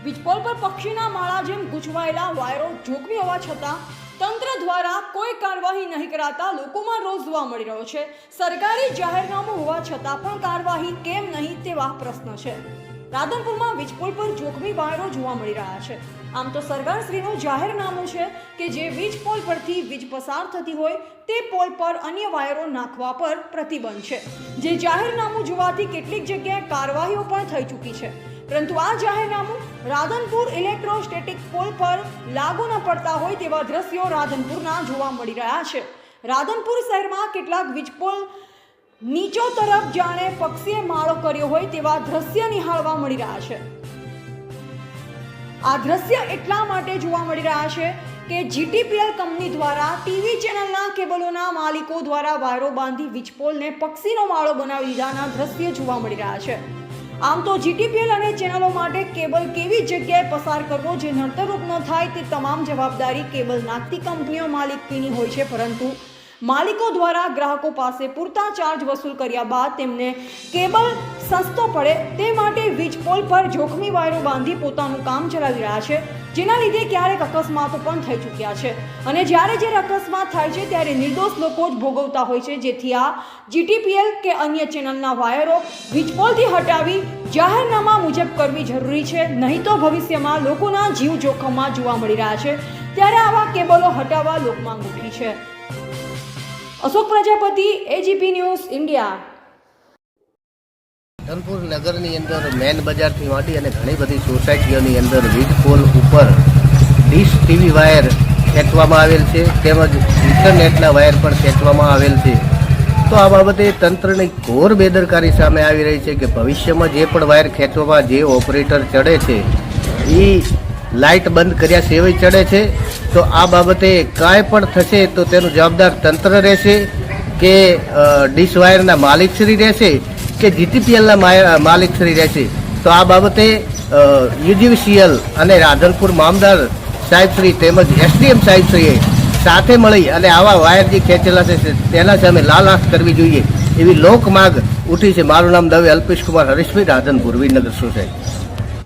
વીજપોલ પર પક્ષીના માળા જેમ ગૂંચવાયેલા વાયરો જોખમી હોવા છતાં તંત્ર દ્વારા કોઈ કાર્યવાહી નહીં કરાતા લોકોમાં રોષ જોવા મળી રહ્યો છે। સરકારી જાહેરનામું હોવા છતાં પણ કાર્યવાહી કેમ નહીં તેવા પ્રશ્ન છે। રાધનપુરમાં વીજપોલ પર જોખમી વાયરો જોવા મળી રહ્યા છે। આમ તો સરકારશ્રીનું જાહેરનામું છે કે જે વીજપોલ પરથી વીજ પસાર થતી હોય તે પોલ પર અન્ય વાયરો નાખવા પર પ્રતિબંધ છે, જે જાહેરનામું જોવાથી કેટલીક જગ્યાએ કાર્યવાહીઓ પણ થઈ ચૂકી છે, પરંતુ આ જાહેરનામું રાધનપુર ઇલેક્ટ્રોસ્ટેટિક પોલ પર લાગુ ન પડતા હોય તેવા દ્રશ્યો રાધનપુરના જોવા મળી રહ્યા છે। રાધનપુર શહેરમાં કેટલાક વીજપોલ નીચો તરફ જાણે પક્ષીએ માળો કર્યો હોય તેવા દ્રશ્ય નિહાળવા મળી રહ્યા છે। આ દ્રશ્ય એટલા માટે જોવા મળી રહ્યા છે કે જીટીપીએલ કંપની દ્વારા ટીવી ચેનલના કેબલોના માલિકો દ્વારા વાયરો બાંધી વીજપોલને પક્ષીનો માળો બનાવી દીધાના દ્રશ્ય જોવા મળી રહ્યા છે। આમ તો જીટીપીએલ અને ચેનલો માટે કેબલ કેવી જગ્યાએ પસાર કરવો જે નડતરરૂપ ન થાય તે તમામ જવાબદારી કેબલ નાખતી કંપનીઓ માલિકીની હોય છે, પરંતુ માલિકો દ્વારા ગ્રાહકો પાસે પૂરતા ચાર્જ વસૂલ કર્યા બાદ તેમને કેબલ સસ્તો પડે તે માટે વીજપોલ પર જોખમી વાયરો બાંધી પોતાનું કામ ચલાવી રહ્યા છે, જેના લીધે ક્યારેક અકસ્માતો પણ થઈ ચૂક્યા છે અને જ્યારે અકસ્માત થાય છે ત્યારે નિર્દોષ લોકો જ ભોગવતા હોય છે। જેથી આ જીટીપીએલ કે અન્ય ચેનલના વાયરો વીજપોલથી હટાવી જાહેરનામા મુજબ કરવી જરૂરી છે, નહીં તો ભવિષ્યમાં લોકોના જીવ જોખમમાં જોવા મળી રહ્યા છે। ત્યારે આવા કેબલો હટાવવા લોકમાંગ ઉઠી છે। Ashok Prajapati, AGP news, India. Radhanpur નગરની અંદર મેન બજારથી માંડી અને ઘણી બધી સોસાયટીઓની અંદર વીજ પોલ ઉપર ડીશ ટીવી વાયર ખેંચવામાં આવેલ છે, તેમજ ઇન્ટરનેટના વાયર પણ ખેંચવામાં આવેલ છે। તો આ બાબતે તંત્રની ઘોર બેદરકારી સામે આવી રહી છે કે ભવિષ્યમાં જે પણ વાયર ખેંચવામાં જે ઓપરેટર ચડે છે એ લાઇટ બંધ કર્યા સિવાય ચડે છે। તો આ બાબતે કાંઈ પણ થશે તો તેનું જવાબદાર તંત્ર રહેશે કે ડીશ વાયરના માલિકશ્રી રહેશે કે જીટીપીએલના માલિકશ્રી રહેશે। તો આ બાબતે યુજીવીસીએલ અને રાધનપુર મામદાર સાહેબશ્રી તેમજ એસડીએમ સાહેબશ્રીએ સાથે મળી અને આવા વાયર જે ખેંચેલા છે તેના સામે લાલ આંખ કરવી જોઈએ એવી લોક માંગ ઉઠી છે। મારું નામ દવે અલ્પેશ કુમાર હરીશભાઈ, રાધનપુર વિનગર સોસાયટી।